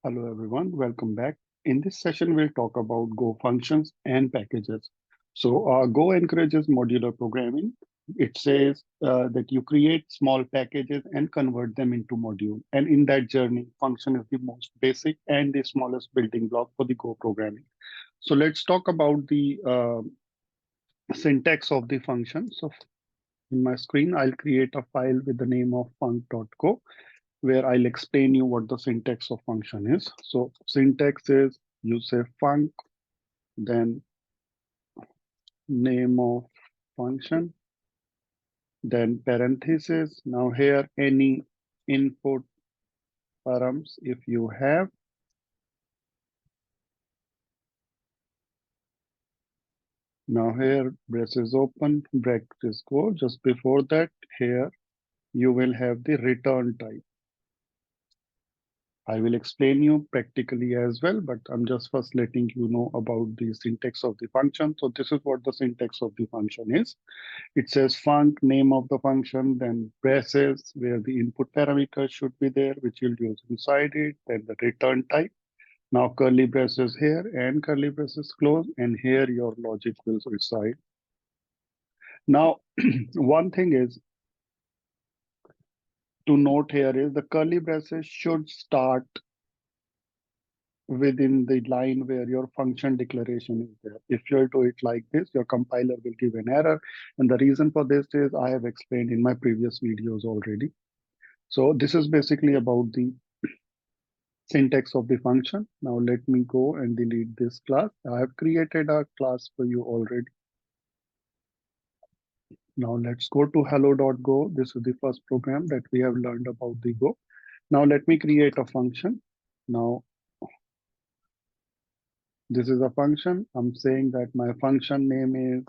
Hello everyone, welcome back. In this session, we'll talk about Go functions and packages. Go encourages modular programming. It says that you create small packages and convert them into module. And in that journey, function is the most basic and the smallest building block for the Go programming. So let's talk about the syntax of the function. So in my screen, I'll create a file with the name of func.go, where I'll explain you what the syntax of function is. So syntax is you say func, then name of function, then parenthesis. Now here any input params if you have. Now here braces open, brackets close. Just before that, here you will have the return type. I will explain you practically as well, but I'm just first letting you know about the syntax of the function. So this is what the syntax of the function is. It says func, name of the function, then braces where the input parameter should be there, which you'll use inside it, then the return type. Now curly braces here and curly braces close, and here your logic will reside. Now, one thing is to note here is the curly braces should start within the line where your function declaration is there. If you do it like this, your compiler will give an error. And the reason for this is I have explained in my previous videos already. So this is basically about the syntax of the function. Now let me go and delete this class. I have created a class for you already. Now let's go to hello.go. This is the first program that we have learned about the Go. Now let me create a function. Now this is a function. I'm saying that my function name is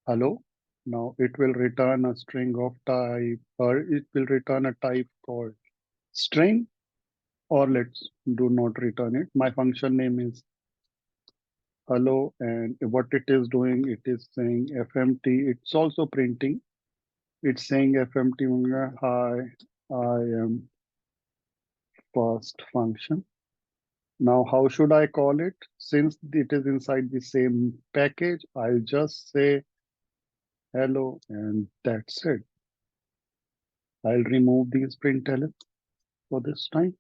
hello. Now it will return a string of type, or it will return a type called string, or let's do not return it. My function name is hello, and what it is doing, it is saying FMT. It's also printing. It's saying FMT, hi, I am first function. Now, how should I call it? Since it is inside the same package, I'll just say hello, and that's it. I'll remove these println for this time.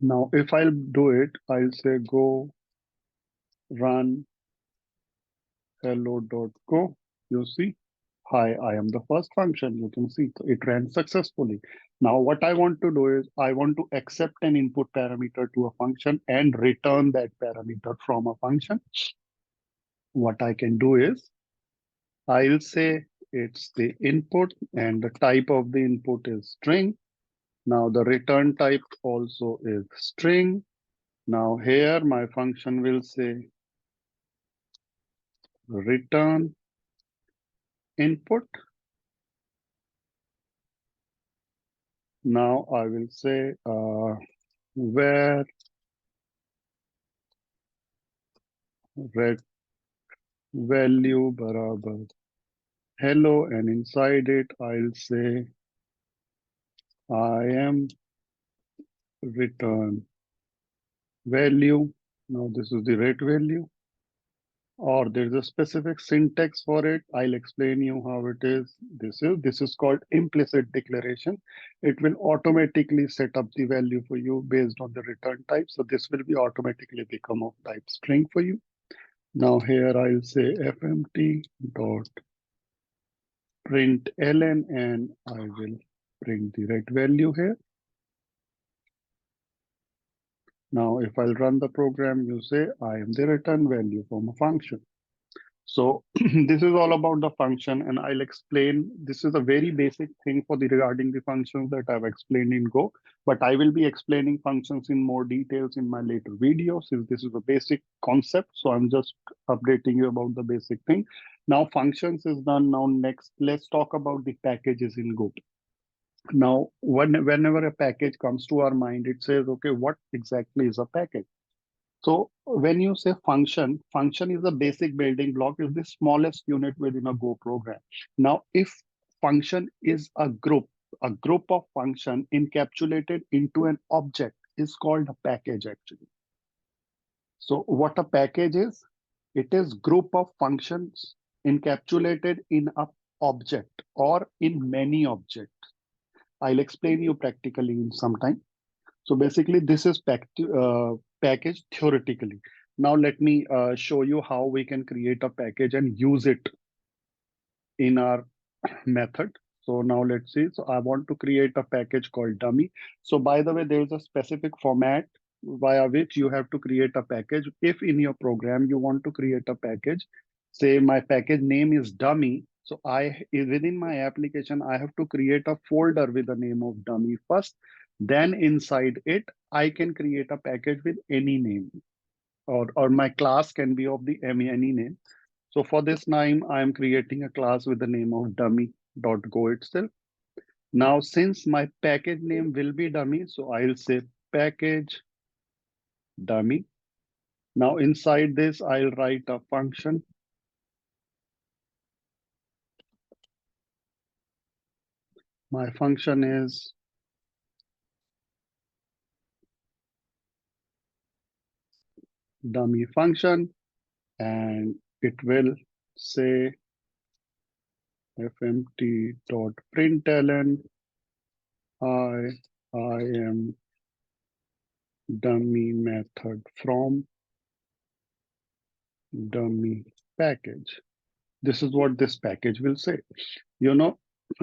Now, if I'll do it, I'll say go run hello.go. You see, hi, I am the first function. You can see it ran successfully. Now, what I want to do is I want to accept an input parameter to a function and return that parameter from a function. What I can do is I'll say it's the input and the type of the input is string. Now the return type also is string. Now here my function will say return input. Now I will say where red value barabar hello, and inside it I'll say I am return value. Now this is the red value, or there's a specific syntax for it. I'll explain you how it is. This is called implicit declaration. It will automatically set up the value for you based on the return type. So this will be automatically become of type string for you. Now here I'll say fmt dot println, and I will print the right value here. Now if I'll run the program, you say I am the return value from a function. So this is all about the function, and I'll explain. This is a very basic thing for the regarding the functions that I've explained in Go, but I will be explaining functions in more details in my later videos, since this is a basic concept. So I'm just updating you about the basic thing. Now functions is done. Now next, let's talk about the packages in Go. Now, whenever a package comes to our mind, it says, okay, what exactly is a package? So when you say function, function is a basic building block, is the smallest unit within a Go program. Now, if function is a group. A group of function encapsulated into an object is called a package actually. So what a package is, it is group of functions encapsulated in a object or in many objects. I'll explain you practically in some time. So basically this is package theoretically. Now let me show you how we can create a package and use it in our method. So now let's see. So I want to create a package called dummy. So by the way, there is a specific format via which you have to create a package. If in your program you want to create a package, say my package name is dummy. So within my application, I have to create a folder with the name of dummy first. Then inside it, I can create a package with any name, or my class can be of the any name. So for this name, I am creating a class with the name of dummy.go itself. Now, since my package name will be dummy, so I'll say package dummy. Now inside this, I'll write a function. My function is dummy function, and it will say fmt.println, I am dummy method from dummy package. This is what this package will say. You know,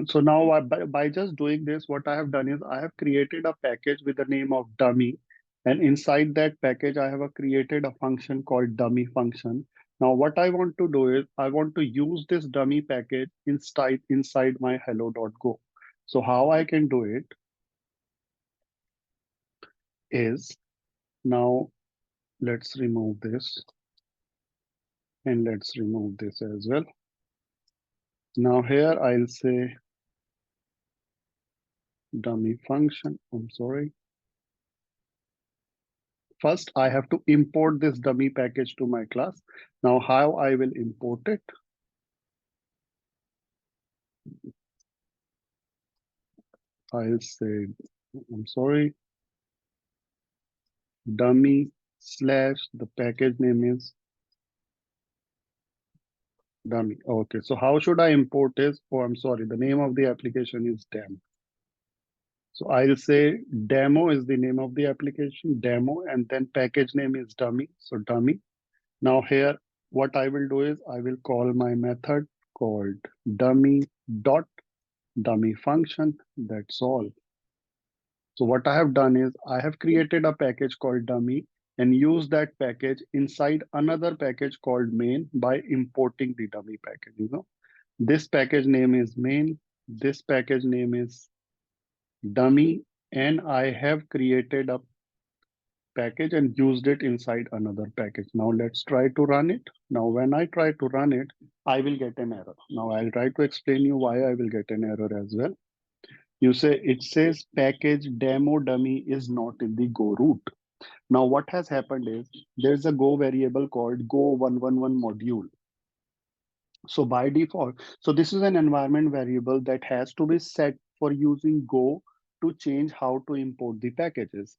so now by just doing this, what I have done is I have created a package with the name of dummy. And inside that package, I have created a function called dummy function. Now, what I want to do is I want to use this dummy package inside my hello.go. So how I can do it is, now let's remove this and let's remove this as well. Now here I'll say dummy function. I'm sorry. First, I have to import this dummy package to my class. Now, how I will import it? I'll say, I'm sorry, dummy slash the package name is dummy. Okay, so how should I import this? Oh, I'm sorry, the name of the application is demo. So I'll say demo is the name of the application, demo, and then package name is dummy. So dummy. Now here, what I will do is I will call my method called dummy dot dummy function. That's all. So what I have done is I have created a package called dummy and used that package inside another package called main by importing the dummy package. This package name is main, this package name is dummy, and I have created a package and used it inside another package. Now let's try to run it. Now when I try to run it, I will get an error. Now I'll try to explain you why I will get an error as well. You say it says package demo dummy is not in the Go root. Now what has happened is there's a Go variable called Go111 module. So by default, so this is an environment variable that has to be set for using Go to change how to import the packages.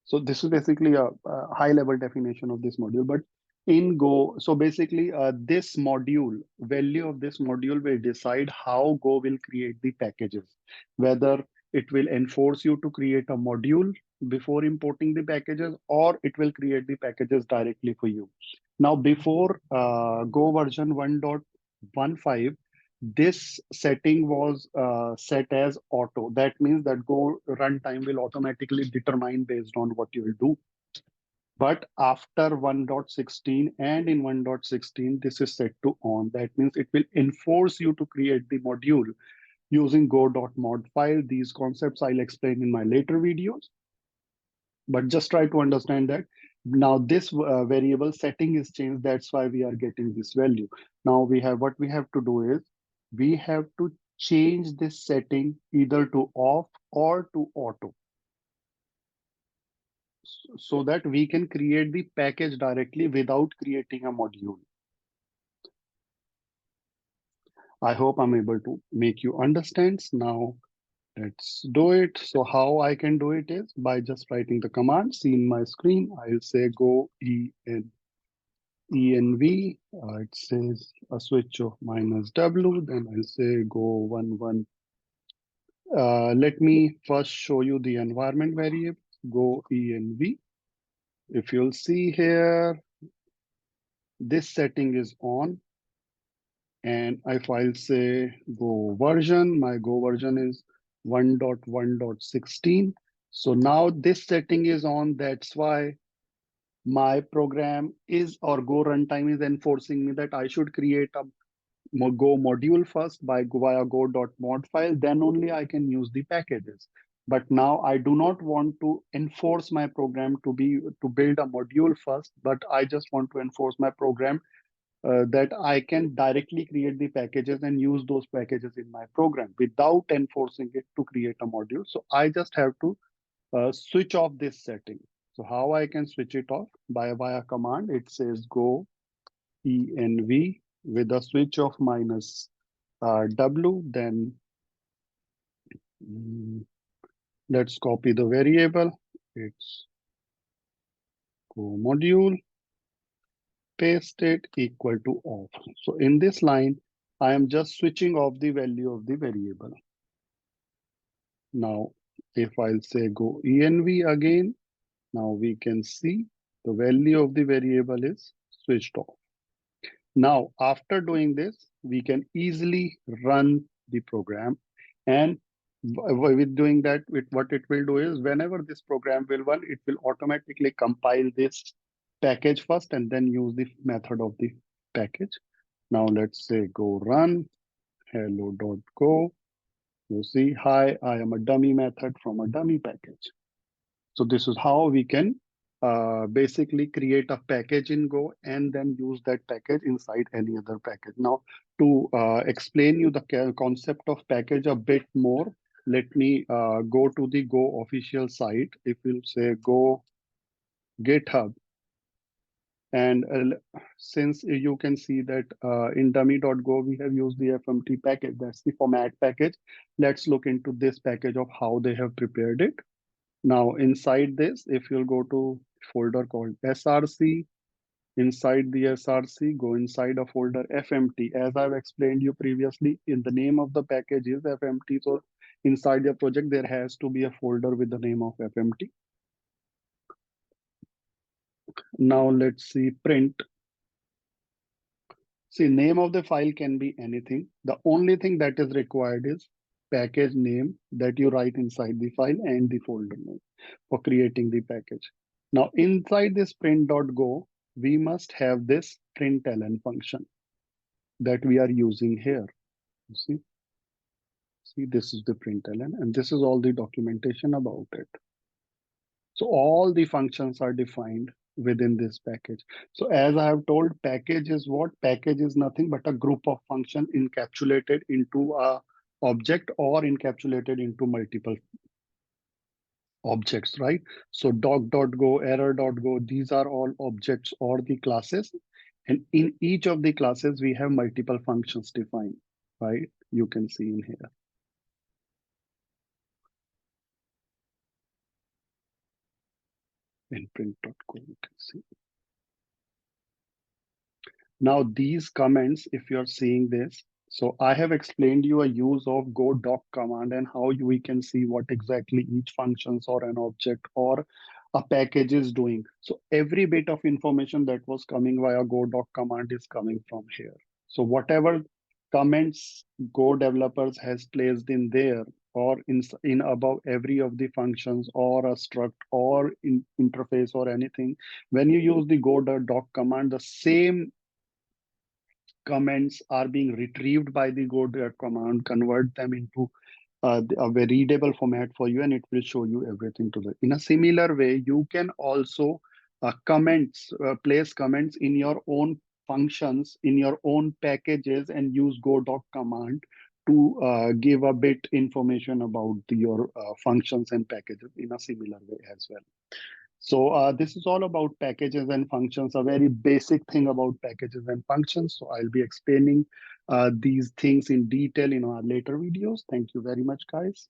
So this is basically a high level definition of this module, but in Go, so basically this module, value of this module will decide how Go will create the packages, whether it will enforce you to create a module before importing the packages, or it will create the packages directly for you. Now, before Go version 1.15, this setting was set as auto. That means that Go runtime will automatically determine based on what you will do. But after 1.16 and in 1.16, this is set to on. That means it will enforce you to create the module using go.mod file. These concepts I'll explain in my later videos. But just try to understand that now this variable setting is changed. That's why we are getting this value. Now what we have to do is we have to change this setting either to off or to auto so that we can create the package directly without creating a module. I hope I'm able to make you understand. Now let's do it. So how I can do it is by just writing the command. See in my screen, I'll say go env. It says a switch of -w. Then I'll say go 1 1. Let me first show you the environment variable. Go env. If you'll see here, this setting is on. And if I'll say go version, my go version is 1.1.16. So now this setting is on. That's why my program is, or Go runtime is enforcing me that I should create a Go module first by via go.mod file, then only I can use the packages. But now I do not want to enforce my program to build a module first, but I just want to enforce my program that I can directly create the packages and use those packages in my program without enforcing it to create a module. So I just have to switch off this setting. So how I can switch it off? By via command, it says go env with a switch of -w. Then let's copy the variable. It's go module, paste it equal to off. So in this line, I am just switching off the value of the variable. Now, if I'll say go env again, now we can see the value of the variable is switched off. Now, after doing this, we can easily run the program. And with doing that, what it will do is whenever this program will run, it will automatically compile this package first and then use the method of the package. Now let's say go run hello.go. You see, hi, I am a dummy method from a dummy package. So this is how we can basically create a package in Go and then use that package inside any other package. Now, to explain you the concept of package a bit more, let me go to the Go official site. If you say go GitHub, and since you can see that in dummy.go, we have used the FMT package. That's the format package. Let's look into this package of how they have prepared it. Now, inside this, if you'll go to folder called SRC, inside the SRC, go inside a folder FMT. As I've explained you previously, in the name of the package is FMT. So inside your project, there has to be a folder with the name of FMT. Now let's see print. See, name of the file can be anything. The only thing that is required is package name that you write inside the file and the folder name for creating the package. Now inside this print.go, we must have this println function that we are using here. You see, this is the println, and this is all the documentation about it. So all the functions are defined within this package. So as I have told, package is what? Package is nothing but a group of function encapsulated into a object or encapsulated into multiple objects, right? So doc.go, error.go, these are all objects or the classes. And in each of the classes, we have multiple functions defined, right? You can see in here. In print.go, you can see. Now these comments, if you're seeing this, so I have explained you a use of go doc command and how we can see what exactly each functions or an object or a package is doing. So every bit of information that was coming via go doc command is coming from here. So whatever comments Go developers has placed in there or in above every of the functions or a struct or in interface or anything, when you use the go doc command, the same comments are being retrieved by the go command, convert them into a very readable format for you, and it will show you everything to the. In a similar way, you can also place comments in your own functions, in your own packages, and use go doc command to give a bit information about your functions and packages in a similar way as well. So this is all about packages and functions, a very basic thing about packages and functions. So I'll be explaining these things in detail in our later videos. Thank you very much, guys.